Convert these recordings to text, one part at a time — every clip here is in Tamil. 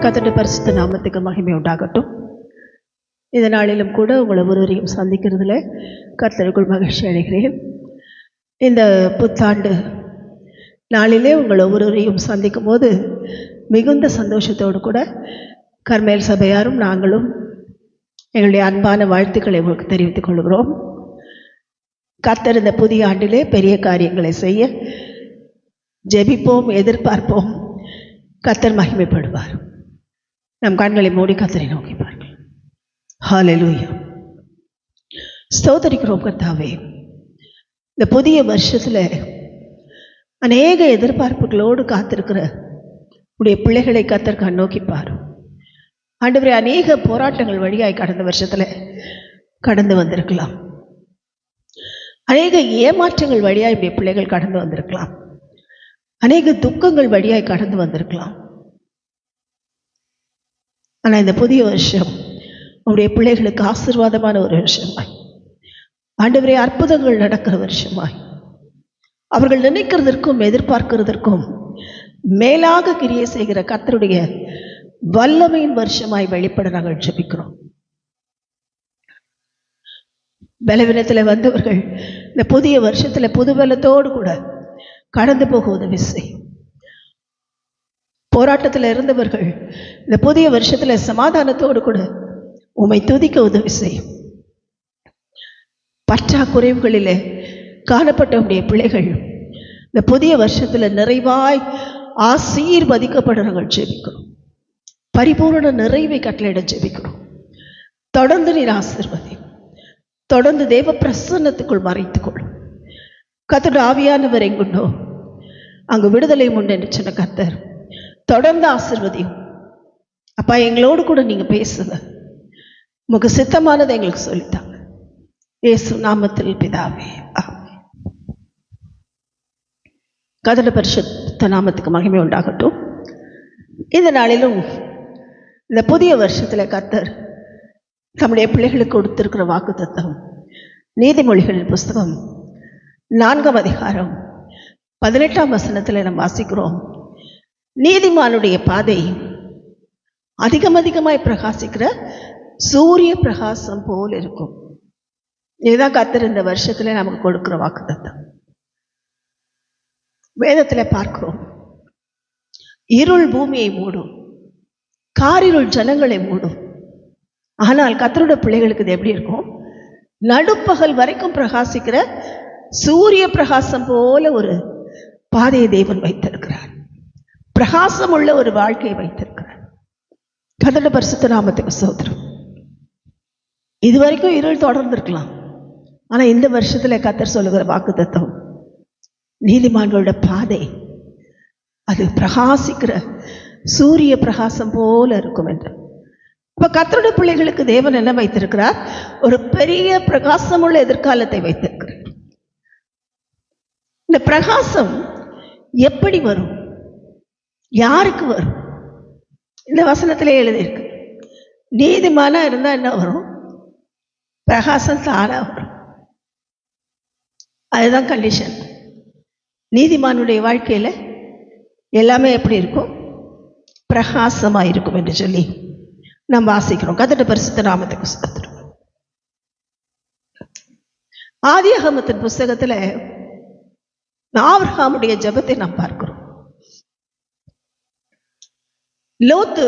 கர்த்தருடைய பரிசுத்த நாமத்துக்கு மகிமை உண்டாகட்டும். இந்த நாளிலும் கூட உங்களை ஒருவரையும் சந்திக்கிறதுல கர்த்தருக்குள் மகிழ்ச்சி அடைகிறேன். இந்த புத்தாண்டு நாளிலே உங்களை ஒருவரையும் சந்திக்கும் போது மிகுந்த சந்தோஷத்தோடு கூட கர்மேல் சபையாரும் நாங்களும் எங்களுடைய அன்பான வாழ்த்துக்களை உங்களுக்கு தெரிவித்துக் கொள்கிறோம். கர்த்தர் இந்த புதிய ஆண்டிலே பெரிய காரியங்களை செய்ய ஜெபிப்போம், எதிர்பார்ப்போம். கர்த்தர் மகிமைப்படுவார். நம் கண்களை மூடி கர்த்தரை நோக்கி பாருங்கள். ஹல்லேலூயா. ஸ்தோத்திரிக்கிறோம் கர்த்தாவே. இந்த புதிய வருஷத்தில் அநேக எதிர்பார்ப்புகளோடு காத்திருக்கிற உடைய பிள்ளைகளை கர்த்தர் கண்ணோக்கி பாரும். ஆண்டவரே, அநேக போராட்டங்கள் வழியாய் கடந்த வருஷத்தில் கடந்து வந்திருக்கலாம். அநேக ஏமாற்றங்கள் வழியாய் உடைய பிள்ளைகள் கடந்து வந்திருக்கலாம். அநேக துக்கங்கள் வழியாய் கடந்து வந்திருக்கலாம். ஆனால் இந்த புதிய வருஷம் உங்களுடைய பிள்ளைகளுக்கு ஆசீர்வாதமான ஒரு வருஷமாய், ஆண்டவரே, அற்புதங்கள் நடக்கிற வருஷமாய், அவர்கள் நினைக்கிறதற்கும் எதிர்பார்க்கிறதற்கும் மேலாக கிரியை செய்கிற கர்த்தருடைய வல்லமையின் வருஷமாய் வெளிப்பட நாங்கள் ஜெபிக்கிறோம். பலவீனத்தில் வந்தவர்கள் இந்த புதிய வருஷத்தில் புதுபலத்தோடு கூட கடந்து போக உதவி செய்யும். போராட்டத்தில் இருந்தவர்கள் இந்த புதிய வருஷத்தில் சமாதானத்தோடு கூட உம்மை துதிக்க உதவி செய்யும். பற்றாக்குறைவுகளிலே காணப்பட்ட உடைய பிள்ளைகள் இந்த புதிய வருஷத்தில் நிறைவாய் ஆசீர்வதிக்கப்படுறாங்க ஜெபிக்கிறோம். பரிபூர்ண நிறைவை கட்டளையிட ஜெபிக்கிறோம். தொடர்ந்து நீர் ஆசீர்வதி, தொடர்ந்து தேவ பிரசன்னத்துக்குள் மறைத்துக்கொள்ளும். கர்த்தருடைய ஆவியானவர் எங்குண்டோ அங்கு விடுதலை உண்டு என்று சொன்ன கர்த்தர் தொடர்ந்து ஆசீர்வதியும். அப்பா, எங்களோடு கூட நீங்க பேசுங்க. உமக்கு சித்தமானதை எங்களுக்கு சொல்லித்தாங்க. இயேசு நாமத்தில் பிதாவே, ஆமென். கர்த்தருடைய பரிசுத்த நாமத்துக்கு மகிமை உண்டாகட்டும். இந்த நாளிலும் இந்த புதிய வருஷத்தில் கர்த்தர் நம்முடைய பிள்ளைகளுக்கு கொடுத்திருக்கிற வாக்குத்தத்தம் நீதிமொழிகளின் புஸ்தகம் 4ஆம் அதிகாரம் 18ஆம் வசனத்தில் நாம் வாசிக்கிறோம். நீதிமானுடைய பாதை அதிகமாய் பிரகாசிக்கிற சூரிய பிரகாசம் போல் இருக்கும். இதுதான் கர்த்தர் இந்த வருஷத்துல நமக்கு கொடுக்கிற வாக்குத்தத்தம். வேதத்தில் பார்க்கிறோம், இருள் பூமியை மூடும், காரிருள் ஜனங்களை மூடும். ஆனால் கர்த்தருடைய பிள்ளைகளுக்கு இது எப்படி இருக்கும்? நடுப்பகல் வரைக்கும் பிரகாசிக்கிற சூரிய பிரகாசம் போல ஒரு பாதையை தேவன் வைத்திருக்கிறார். பிரகாசம் உள்ள ஒரு வாழ்க்கையை வைத்திருக்கிறார். கர்த்தருடைய பரிசுத்த நாமத்துக்கு ஸ்தோத்திரம். இதுவரைக்கும் இருள் தொடர்ந்திருக்கலாம். ஆனா இந்த வருஷத்துல கர்த்தர் சொல்லுகிற வாக்குத்தத்தம், நீதிமான்களோட பாதை அது பிரகாசிக்கிற சூரிய பிரகாசம் போல இருக்கும் என்று. இப்ப கர்த்தருடைய பிள்ளைகளுக்கு தேவன் என்ன வைத்திருக்கிறார்? ஒரு பெரிய பிரகாசமுள்ள எதிர்காலத்தை வைத்திருக்கிறார். இந்த பிரகாசம் எப்படி வரும்? யாருக்கு வரும்? இந்த வசனத்திலே எழுதியிருக்கு. நீதிமானா இருந்தா என்ன வரும்? பிரகாசம் தானா வரும். அதுதான் கண்டிஷன். நீதிமானுடைய வாழ்க்கையில எல்லாமே எப்படி இருக்கும்? பிரகாசமா இருக்கும் என்று சொல்லி நாம் வாசிக்கிறோம். கர்த்தருடைய பரிசுத்த நாமத்துக்கு ஸ்தோத்திரம். ஆதியாகமத்தின் புஸ்தகத்துல ஆபிரகாமுடைய ஜெபத்தை நாம் பார்க்கிறோம். லோத்து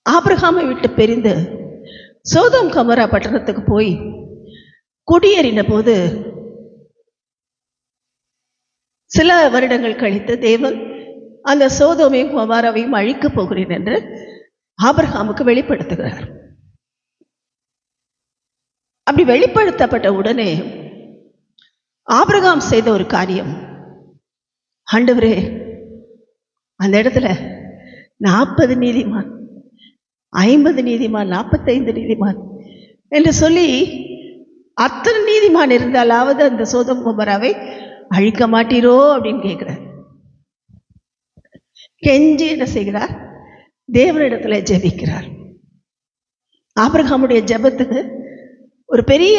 ஆபிரகாமை விட்டு பிரிந்து சோதோம் கொமோரா பட்டணத்துக்கு போய் குடியேறின போது சில வருடங்கள் கழித்து தேவன் அந்த சோதோமையும் கொமோராவையும் அழிக்கப் போகிறேன் என்று ஆபிரகாமுக்கு வெளிப்படுத்துகிறார். அப்படி வெளிப்படுத்தப்பட்ட உடனே ஆபிரகாம் செய்த ஒரு காரியம், ஆண்டவரே, அந்த இடத்துல 40 நீதிமான், 50 நீதிமான், 45 நீதிமான் என்று சொல்லி அத்தனை நீதிமான் இருந்தாலாவது அந்த சோதோம் கொமோராவை அழிக்க மாட்டீரோ அப்படின்னு கேட்கிறார். கெஞ்சி என்ன செய்கிறார்? தேவனிடத்துல ஜெபிக்கிறார். ஆபிரகாமுடைய ஜெபத்துக்கு ஒரு பெரிய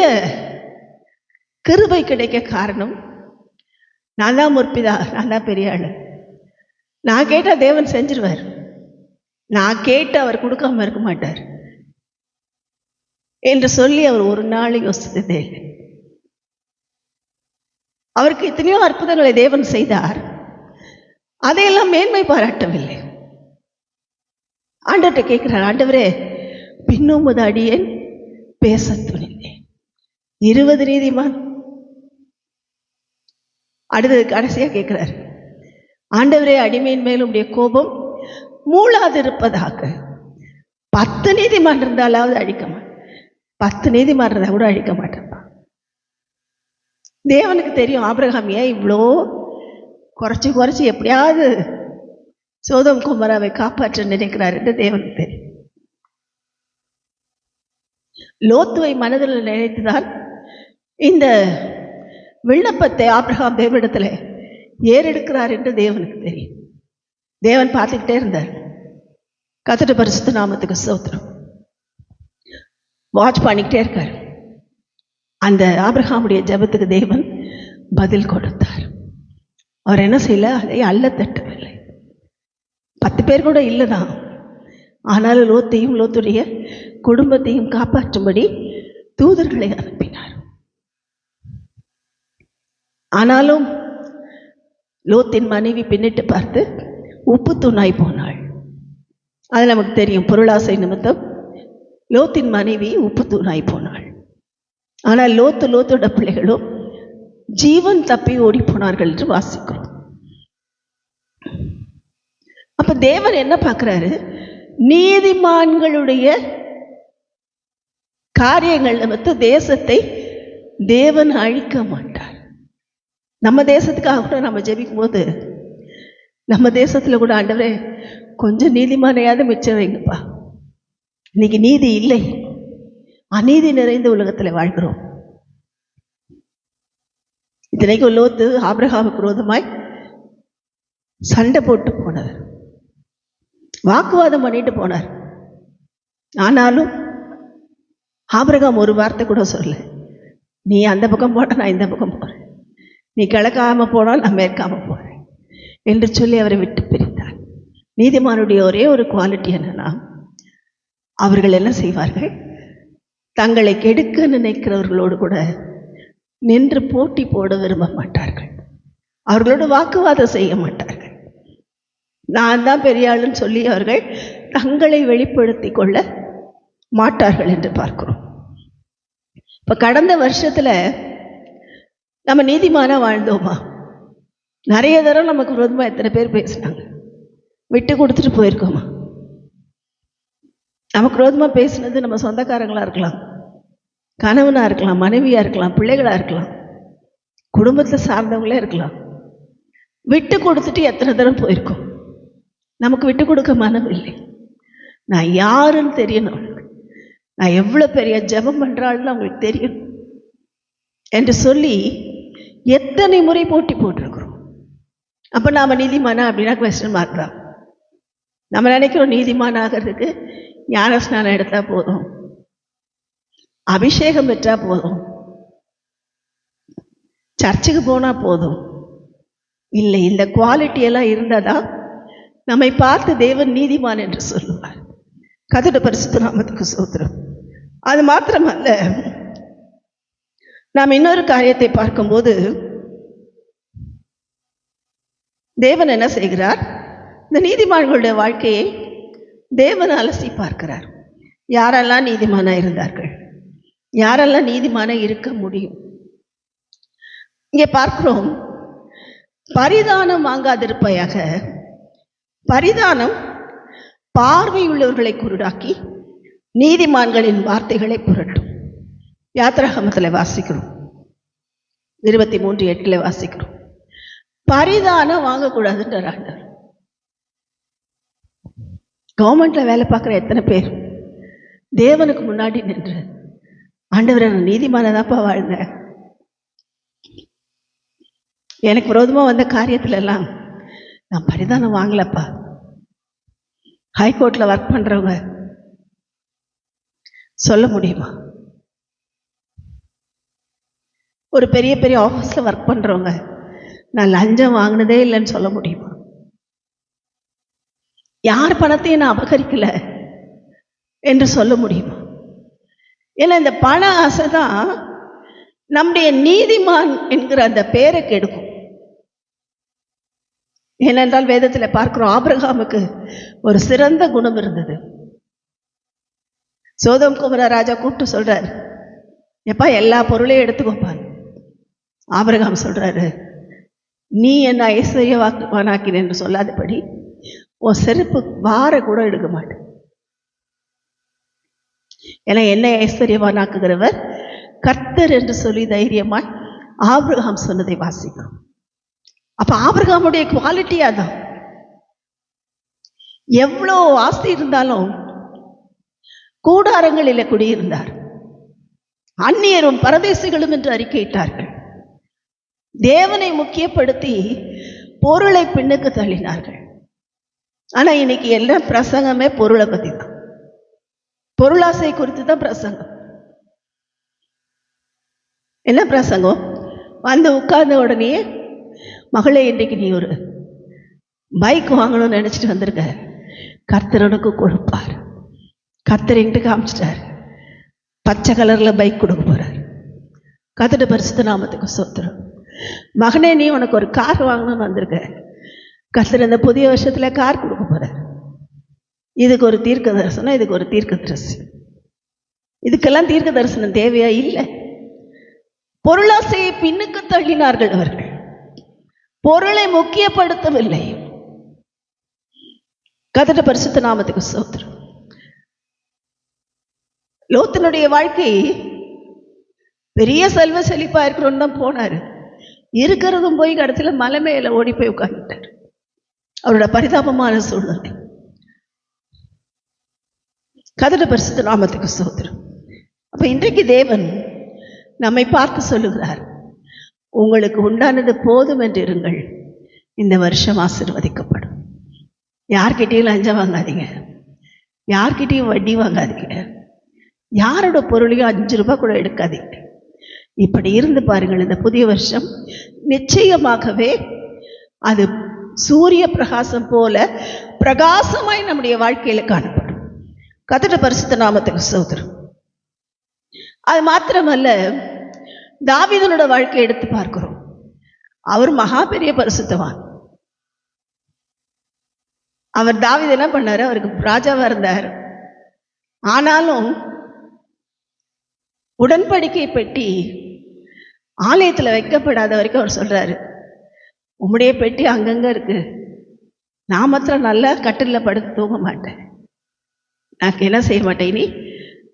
கிருபை கிடைக்க காரணம், நான் தான் முற்பிதா, நான் தான் பெரிய ஆளு, நான் கேட்டால் தேவன் செஞ்சிருவார். நான் கேட்டு அவர் கொடுக்காம இருக்க மாட்டார் என்று சொல்லி அவர் ஒரு நாள் யோசித்ததே இல்லை. அவருக்கு எத்தனையோ அற்புதங்களை தேவன் செய்தார், அதையெல்லாம் மேன்மை பாராட்டவில்லை. ஆண்டவர்கிட்ட கேட்கிறார், ஆண்டவரே பின்னும் முத அடியேன் பேச துணிந்தேன். 20 நீதிமான். அடுத்தது கடைசியா கேட்கிறார், ஆண்டவரே அடிமையின் மேலும் உடைய கோபம் மூளாது இருப்பதாக. 10 நீதிமான் இருந்தாலாவது அழிக்க மாட்டேன், 10 நீதிமான் இருந்தா கூட அழிக்க மாட்டேன்ப்பா. தேவனுக்கு தெரியும் ஆபிரகாம் ஏன் இவ்வளோ குறைச்சி எப்படியாவது சோதோம் குமராவை காப்பாற்ற நினைக்கிறார் என்று தேவனுக்கு தெரியும். லோத்துவை மனதில் நினைத்துதான் இந்த விண்ணப்பத்தை ஆபிரகாம் தேவனிடத்தில் ஏறெடுக்கிறார் என்று தேவனுக்கு தெரியும். தேவன் பார்த்துக்கிட்டே இருந்தார். கர்த்தருடைய பரிசுத்த நாமத்துக்கு ஸ்தோத்திரம். வாட்ச் பண்ணிக்கிட்டே இருக்கார். அந்த ஆபிரகாமுடைய ஜெபத்துக்கு தேவன் பதில் கொடுத்தார். அவர் என்ன செய்யல, அதை அல்ல தட்டவில்லை. 10 பேர் கூட இல்லைதான், ஆனாலும் லோத்தையும் லோத்துடைய குடும்பத்தையும் காப்பாற்றும்படி தூதர்களை அனுப்பினார். ஆனாலும் லோத்தின் மனைவி பின்னிட்டு பார்த்து உப்பு தூணாய் போனாள். அது நமக்கு தெரியும், பொருளாசை நிமித்தம் லோத்தின் மனைவி உப்பு தூணாய் போனாள். ஆனால் லோத்தோட பிள்ளைகளும் ஜீவன் தப்பி ஓடி போனார்கள் என்று வாசிக்கிறோம். அப்ப தேவன் என்ன பார்க்கிறாரு, நீதிமான்களுடைய காரியங்கள் நிமித்த தேசத்தை தேவன் அழிக்க மாட்டார். நம்ம தேசத்துக்காக கூட நம்ம ஜெபிக்கும் போது நம்ம தேசத்துல கூட ஆண்டவரே கொஞ்சம் நீதிமானையாவது மிச்சம் வைங்கப்பா, இன்னைக்கு நீதி இல்லை, அநீதி நிறைந்த உலகத்தில் வாழ்கிறோம். இத்தனைக்கும் லோத்து ஆபிரகாமுக்கு விரோதமாய் சண்டை போட்டு போனார், வாக்குவாதம் பண்ணிட்டு போனார். ஆனாலும் ஆபிரகாம் ஒரு வார்த்தை கூட சொல்ல, நீ அந்த பக்கம் போனா நான் இந்த பக்கம் போறேன், நீ கிழக்காம போனால் நான் மேற்காம போறேன் என்று சொல்லி அவரை விட்டு பிரித்தார். நீதிமானுடைய ஒரே ஒரு குவாலிட்டி என்னன்னா, அவர்கள் என்ன செய்வார்கள், தங்களை கெடுக்க நினைக்கிறவர்களோடு கூட நின்று போட்டி போட விரும்ப மாட்டார்கள். அவர்களோடு வாக்குவாதம் செய்ய மாட்டார்கள். நான் தான் பெரிய ஆளுன்னு சொல்லி அவர்கள் தங்களை வெளிப்படுத்தி கொள்ள மாட்டார்கள் என்று பார்க்கிறோம். இப்ப கடந்த வருஷத்துல நம்ம நீதிமானா வாழ்ந்தோமா? நிறைய தடவை நமக்கு விரோதமா எத்தனை பேர் பேசினாங்க, விட்டு கொடுத்துட்டு போயிருக்கோமா? நமக்கு விரோதமா பேசினது நம்ம சொந்தக்காரங்களா இருக்கலாம், கணவனா இருக்கலாம், மனைவியா இருக்கலாம், பிள்ளைகளா இருக்கலாம், குடும்பத்தை சார்ந்தவங்களே இருக்கலாம். விட்டு கொடுத்துட்டு எத்தனை தடவை போயிருக்கோம்? நமக்கு விட்டு கொடுக்க மனம் இல்லை. நான் யாருன்னு தெரியணும், நான் எவ்வளவு பெரிய ஜெபம் பண்றாள்னு அவங்களுக்கு தெரியும் என்று சொல்லி எத்தனை முறை போட்டி போட்டிருக்கிறோம். அப்ப நாம நீதிமானா அப்படின்னா கொஸ்டின் மார்க் தான். நம்ம நினைக்கிறோம் நீதிமான் ஆகிறதுக்கு ஞான ஸ்நானம் எடுத்தா போதும், அபிஷேகம் பெற்றா போதும், சர்ச்சுக்கு போனா போதும். இல்லை, இந்த குவாலிட்டி எல்லாம் இருந்தாதான் நம்மை பார்த்து தேவன் நீதிமான் என்று சொல்லுவார். கர்த்தருடைய பரிசுத்த நாமத்துக்கு ஸ்தோத்திரம். அது மாத்திரமல்ல, நாம் இன்னொரு காரியத்தை பார்க்கும்போது தேவன் என்ன செய்கிறார், இந்த நீதிமான்களுடைய வாழ்க்கையை தேவன் அலசி பார்க்கிறார். யாரெல்லாம் நீதிமானா இருந்தார்கள், யாரெல்லாம் நீதிமானா இருக்க முடியும்? இங்கே பார்க்கிறோம், பரிதானம் வாங்காதிருப்பையாக. பரிதானம் பார்வையுள்ளவர்களை குருடாக்கி நீதிமான்களின் வார்த்தைகளை புரட்டும். யாத்திராகமத்தில் வாசிக்கிறோம், 23:8 வாசிக்கிறோம். பரிதானம் வாங்கக்கூடாதுன்ற ஆண்டவர். கவர்மெண்ட்ல வேலை பார்க்குற எத்தனை பேர் தேவனுக்கு முன்னாடி நின்று, ஆண்டவரை நான் நீதிமானதாப்பா வாழ்ந்தேன், எனக்கு விரோதமா வந்த காரியத்துல எல்லாம் நான் பரிதானம் வாங்கலப்பா. ஹைகோர்ட்ல ஒர்க் பண்றவங்க சொல்ல முடியுமா? ஒரு பெரிய பெரிய ஆஃபீஸில் ஒர்க் பண்ணுறவங்க நான் லஞ்சம் வாங்கினதே இல்லைன்னு சொல்ல முடியுமா? யார் பணத்தையும் நான் அபகரிக்கல என்று சொல்ல முடியுமா? ஏன்னா இந்த பண ஆசை தான் நம்முடைய நீதிமான் என்கிற அந்த பேரை கெடுக்கும். ஏனென்றால் வேதத்தில் பார்க்கிறோம், ஆபிரகாமுக்கு ஒரு சிறந்த குணம் இருந்தது. சோதோம் குமார ராஜா கூப்பிட்டு சொல்றாரு, எப்பா எல்லா பொருளையும் எடுத்துக்கோப்பான். ஆபிரகாம் சொல்றாரு, நீ என்ன ஐஸ்வர்யவானாக்கின என்று சொல்லாதபடி உன் செருப்பு வார கூட எடுக்க மாட்டேன். ஏன்னா என்னை ஐஸ்வர்யவானாக்குகிறவர் கர்த்தர் என்று சொல்லி தைரியமாய் ஆபிரகாம் சொன்னதை வாசிக்கிறோம். அப்ப ஆபிரகாமுடைய குவாலிட்டி அதான். எவ்வளோ ஆஸ்தி இருந்தாலும் கூடாரங்களில குடியிருந்தார். அந்நியரும் பரதேசிகளும் என்று அறிக்கையிட்டார்கள். தேவனை முக்கியப்படுத்தி பொருளை பின்னுக்கு தள்ளினார்கள். ஆனா இன்னைக்கு எல்லாம் பிரசங்கமே பொருளை பத்தி தான். பொருளாசை குறித்து தான் பிரசங்கம். என்ன பிரசங்கம்? வந்து உட்கார்ந்த உடனே, மகளே இன்றைக்கு நீ ஒரு பைக் வாங்கணும்னு நினைச்சிட்டு வந்திருக்க, கர்த்தர் உனக்கு கொடுப்பார். கர்த்தர் என்கிட்ட காமிச்சிட்டார், பச்சை கலர்ல பைக் கொடுக்க போறார். கர்த்தருடைய பரிசுத்த நாமத்துக்கு ஸ்தோத்திரம். மகனே நீ உனக்கு ஒரு கார் வாங்கணும்னு வந்திருக்க, கர்த்தர் இந்த புதிய வருஷத்துல கார் கொடுக்க போறார். இதுக்கு ஒரு தீர்க்க தரிசனம், இதுக்கு ஒரு தீர்க்க தரிசனம். இதுக்கெல்லாம் தீர்க்க தரிசனம் தேவையா? இல்லை. பொருளாசையை பின்னுக்கு தள்ளினார்கள். அவர்கள் பொருளை முக்கியப்படுத்தவில்லை. கர்த்தருடைய பரிசுத்த நாமத்துக்கு ஸ்தோத்திரம். லோத்தினுடைய வாழ்க்கை பெரிய செல்வ செழிப்பா இருக்கணும்னு தான் போனாரு. இருக்கிறதும் போய் கடைசியில மலை மேல ஓடி போய் உட்கார்ந்துட்டார். அவரோட பரிதாபமான சூழ்நிலை. கர்த்தருடைய பரிசுத்த நாமத்துக்கு ஸ்தோத்திரம். அப்ப இன்றைக்கு தேவன் நம்மை பார்த்து சொல்லுகிறார், உங்களுக்கு உண்டானது போதும் என்று இருங்கள், இந்த வருஷம் ஆசீர்வதிக்கப்படும். யார்கிட்டையும் லஞ்சம் வாங்காதீங்க, யார்கிட்டையும் வட்டி வாங்காதீங்க, யாரோட பொருளையும் 5 ரூபாய் கூட எடுக்காதீங்க. இப்படி இருந்து பாருங்கள், இந்த புதிய வருஷம் நிச்சயமாகவே அது சூரிய பிரகாசம் போல பிரகாசமாய் நம்முடைய வாழ்க்கையில காணப்படும். கர்த்தருடைய பரிசுத்த நாமத்துக்கு ஸ்தோத்திரம். அது மாத்திரமல்ல, தாவீதனோட வாழ்க்கையை எடுத்து பார்க்கிறோம். அவர் மகா பெரிய பரிசுத்தவான். அவர் தாவீது என்ன பண்ணாரு? அவருக்கு ராஜாவா இருந்தார். ஆனாலும் உடன்படிக்கை பெட்டி ஆலயத்தில் வைக்கப்படாத வரைக்கும் அவர் சொல்றாரு, உம்முடைய பெட்டி அங்கங்க இருக்கு, நான் மாத்திரம் நல்லா கட்டில படுத்து தூங்க மாட்டேன், நான் என்ன செய்ய மாட்டேன், இனி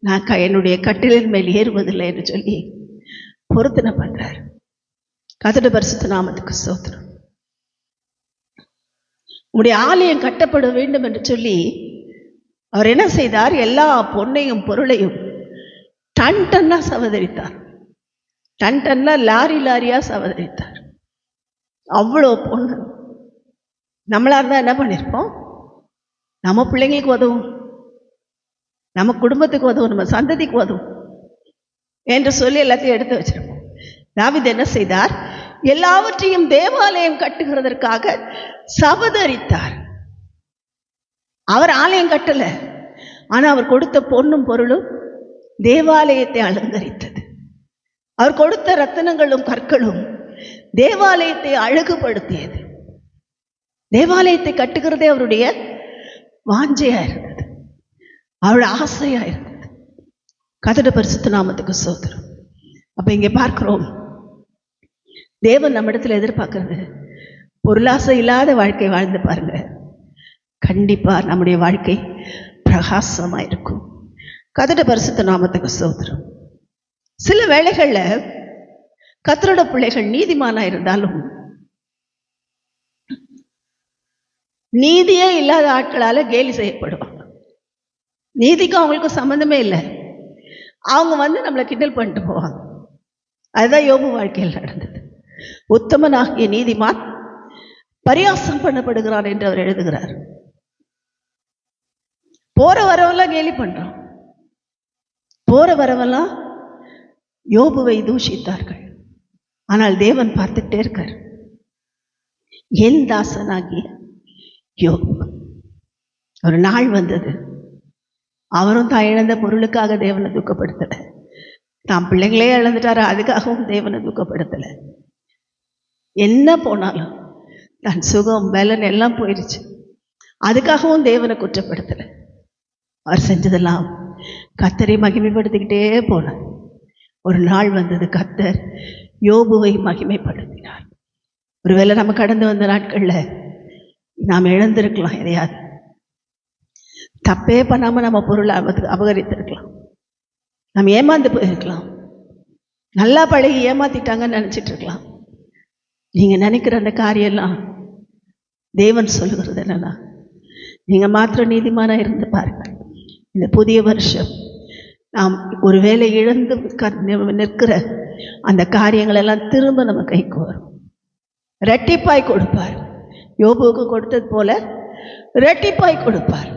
நான் என்னுடைய கட்டிலின் மேல் ஏறுவதில்லை என்று சொல்லி பொருத்தனை பண்றார். கர்த்தருடைய பரிசுத்த நாமத்துக்கு ஸ்தோத்திரம். உம்முடைய ஆலயம் கட்டப்பட வேண்டும் என்று சொல்லி அவர் என்ன செய்தார்? எல்லா பொன்னையும் பொருளையும் டன் டன்னா சவதரித்தார். டன் டன்னா லாரி லாரியா சவதரித்தார். அவ்வளோ பொண்ணு. நம்மளா இருந்தா என்ன பண்ணிருப்போம்? நம்ம பிள்ளைங்களுக்கு உதவும், நம்ம குடும்பத்துக்கு உதவும், நம்ம சந்ததிக்கு உதவும் என்று சொல்லி எல்லாத்தையும் எடுத்து வச்சிருப்போம். தாவீது என்ன செய்தார்? எல்லாவற்றையும் தேவாலயம் கட்டுகிறதற்காக சபதரித்தார். அவர் ஆலயம் கட்டல, ஆனா அவர் கொடுத்த பொன்னும் பொருளும் தேவாலயத்தை அலங்கரித்தது. அவர் கொடுத்த ரத்தினங்களும் கற்களும் தேவாலயத்தை அழகுபடுத்தியது. தேவாலயத்தை கட்டுகிறதே அவருடைய வாஞ்சையா இருந்தது, அவருடைய ஆசையா இருந்தது. கர்த்தருடைய பரிசுத்த நாமத்துக்கு ஸ்தோத்திரம். அப்ப இங்கே பார்க்கிறோம், தேவன் நம்மிடத்தில் எதிர்பார்க்கிறது பொருளாசை இல்லாத வாழ்க்கை வாழ்ந்து பாருங்க, கண்டிப்பா நம்முடைய வாழ்க்கை பிரகாசமா இருக்கும். கர்த்தருடைய பரிசுத்த நாமத்துக்கு ஸ்தோத்திரம். சில வேளைகள்ல கர்த்தருடைய பிள்ளைகள் நீதிமானா இருந்தாலும் நீதியே இல்லாத ஆட்களால கேலி செய்யப்படுவாங்க. நீதிக்கும் அவங்களுக்கும் சம்பந்தமே இல்லை. அவங்க நம்மளை கிண்டல் பண்ணிட்டு போவாங்க. அதுதான் யோபு வாழ்க்கையில் நடந்தது. உத்தமனாகிய நீதிமான் பரியாசம் பண்ணப்படுகிறான் என்று அவர் எழுதுகிறார். போற வரவெல்லாம் கேலி பண்றான். போற வரவெல்லாம் யோபுவை தூஷித்தார்கள். ஆனால் தேவன் பார்த்துட்டே இருக்கார். என் தாசனாகிய யோபு, ஒரு நாள் வந்தது, அவரும் தான் இழந்த பொருளுக்காக தேவனை துக்கப்படுத்தலை, தான் பிள்ளைங்களே இழந்துட்டாரு அதுக்காகவும் தேவனை துக்கப்படுத்தலை. என்ன போனாலும் தன் சுகம் பலன் எல்லாம் போயிடுச்சு, அதுக்காகவும் தேவனை குற்றப்படுத்தலை. அவர் செஞ்சதெல்லாம் கர்த்தரை மகிமைப்படுத்திக்கிட்டே போனார். ஒரு நாள் வந்தது, கர்த்தர் யோபுவை மகிமைப்படுத்தினார். ஒருவேளை நம்ம கடந்து வந்த நாட்களில் நாம் இழந்திருக்கலாம், எதையாவது தப்பே பண்ணாமல் நம்ம பொருளை அபகரித்திருக்கலாம், நம்ம ஏமாந்து போயிருக்கலாம், நல்லா பழகி ஏமாத்திட்டாங்கன்னு நினச்சிட்டு இருக்கலாம். நீங்கள் நினைக்கிற அந்த காரியெல்லாம் தேவன் சொல்லுகிறது என்னன்னா, நீங்கள் மாத்திரம் நீதிமானாக இருந்து பாருங்கள். இந்த புதிய வருஷம் நாம் ஒருவேளை இழந்து நிற்கிற அந்த காரியங்களெல்லாம் திரும்ப நம்ம கைக்கு வரும். ரெட்டிப்பாய் கொடுப்பார். யோபுவுக்கு கொடுத்தது போல ரெட்டிப்பாய் கொடுப்பார்.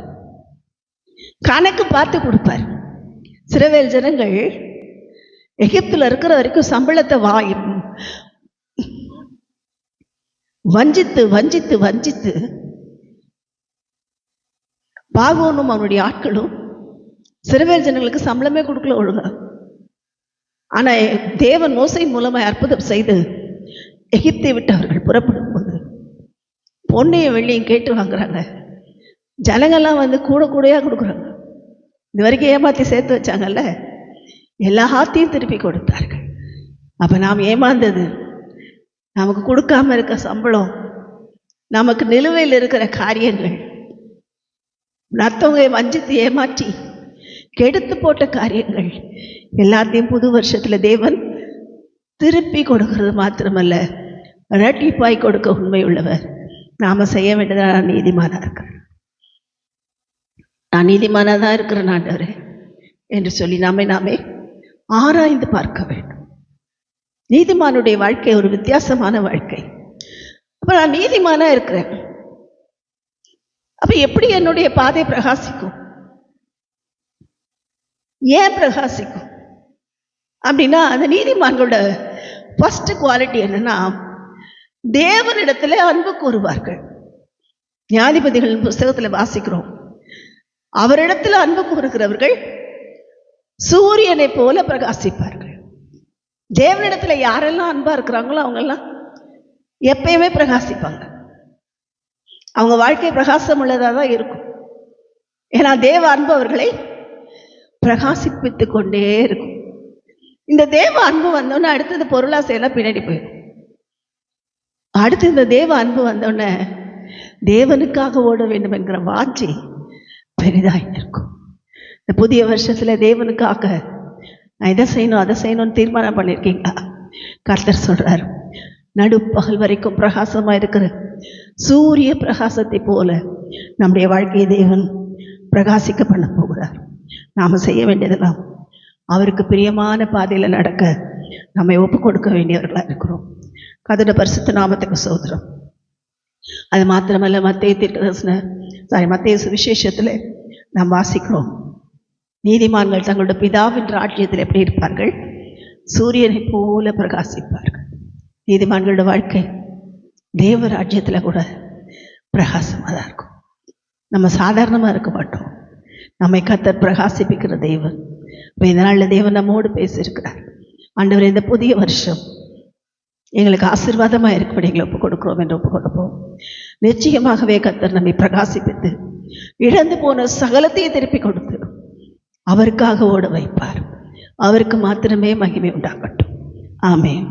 கணக்கு பார்த்து கொடுப்பார். இஸ்ரவேல் ஜனங்கள் எகிப்தில் இருக்கிற வரைக்கும் சம்பளத்தை வஞ்சித்து வஞ்சித்து வஞ்சித்து பார்வோனும் அவனுடைய ஆட்களும் இஸ்ரவேல் ஜனங்களுக்கு சம்பளமே கொடுக்கல ஒழுங்கா. ஆனா தேவன் மோசையின் மூலமாய் அற்புதம் செய்து எகிப்தை விட்டு அவர்கள் புறப்படும் போது பொன்னையும் வெள்ளியும் கேட்டு வாங்குறாங்க. ஜனங்கள்லாம் வந்து கூட கூடையா கொடுக்குறாங்க. இது வரைக்கும் ஏமாத்தி சேர்த்து வச்சாங்கல்ல, எல்லாத்தையும் திருப்பி கொடுத்தார்கள். அப்ப நாம் ஏமாந்தது, நமக்கு கொடுக்காம இருக்க சம்பளம், நமக்கு நிலுவையில் இருக்கிற காரியங்கள், மற்றவங்க வஞ்சித்து ஏமாற்றி கெடுத்து போட்ட காரியங்கள் எல்லாத்தையும் புது வருஷத்தில் தேவன் திருப்பி கொடுக்கிறது மாத்திரமல்ல, இரட்டிப்பாய் கொடுக்க உண்மை உள்ளவர். நாம் செய்ய வேண்டியதாக நான் நீதிமானாக இருக்கிறேன், நான் நீதிமானாக தான் இருக்கிறேன் ஆண்டவரே என்று சொல்லி நாமே ஆராய்ந்து பார்க்க வேண்டும். நீதிமானுடைய வாழ்க்கை ஒரு வித்தியாசமான வாழ்க்கை. அப்போ நான் நீதிமானாக இருக்கிறேன், அப்போ எப்படி என்னுடைய பாதை பிரகாசிக்கும்? ஏன் பிரகாசிக்கும் அப்படின்னா, அந்த நீதிமான்களோட ஃபர்ஸ்ட் குவாலிட்டி என்னன்னா, தேவனிடத்துல அன்பு கூறுவார்கள். நியாயாதிபதிகளின் புஸ்தகத்தில் வாசிக்கிறோம், அவரிடத்துல அன்பு கூறுகிறவர்கள் சூரியனை போல பிரகாசிப்பார்கள். தேவனிடத்துல யாரெல்லாம் அன்பா இருக்கிறாங்களோ அவங்கெல்லாம் எப்பயுமே பிரகாசிப்பாங்க. அவங்க வாழ்க்கை பிரகாசம் உள்ளதாக தான் இருக்கும். ஏன்னா தேவ அன்பு அவர்களை பிரகாசிப்பித்து கொண்டே இருக்கும். இந்த தேவ அன்பு வந்தோடனே அடுத்தது பொருளாசையெல்லாம் பின்னாடி போயிடும். அடுத்து இந்த தேவ அன்பு வந்தோடனே தேவனுக்காக ஓட வேண்டும் என்கிற வாஞ்சை பெரிதாக இருக்கும். இந்த புதிய வருஷத்தில் தேவனுக்காக நான் இதை செய்யணும் அதை செய்யணும்னு தீர்மானம் பண்ணியிருக்கீங்களா? கர்த்தர் சொல்றார், நடுப்பகல் வரைக்கும் பிரகாசமாக இருக்கிற சூரிய பிரகாசத்தை போல நம்முடைய வாழ்க்கையை தேவன் பிரகாசிக்க பண்ண போகிறார். நாம் செய்ய வேண்டியதெல்லாம் அவருக்கு பிரியமான பாதையில் நடக்க நம்மை ஒப்பு கொடுக்க வேண்டியவர்களாக இருக்கிறோம். கர்த்தருடைய பரிசுத்த நாமத்துக்கு ஸ்தோத்திரம். அது மாத்திரமல்ல, மத்தேயு சுவிசேஷத்தில் நாம் வாசிக்கிறோம், நீதிமான்கள் தங்களுடைய பிதாவின் ராஜ்யத்தில் எப்படி இருப்பார்கள்? சூரியனை போல பிரகாசிப்பார்கள். நீதிமான்களோட வாழ்க்கை தேவ ராஜ்யத்தில் கூட பிரகாசமாக தான் இருக்கும். நம்ம சாதாரணமாக இருக்க மாட்டோம், நம்மை கர்த்தர் பிரகாசிப்பிக்கிற தேவன். இந்த நாளில் தேவன் நம்மோடு பேசியிருக்கிறார். ஆண்டவர், இந்த புதிய வருஷம் எங்களுக்கு ஆசீர்வாதமாக இருக்கும்படி எங்களை ஒப்பு கொடுக்குறோம் என்று ஒப்பு கொடுப்போம். நிச்சயமாகவே கர்த்தர் நம்மை பிரகாசிப்பித்து இழந்து போன சகலத்தையும் திருப்பி கொடுத்து அவருக்காக ஓட வைப்பார். அவருக்கு மாத்திரமே மகிமை உண்டாகட்டும். ஆமென்.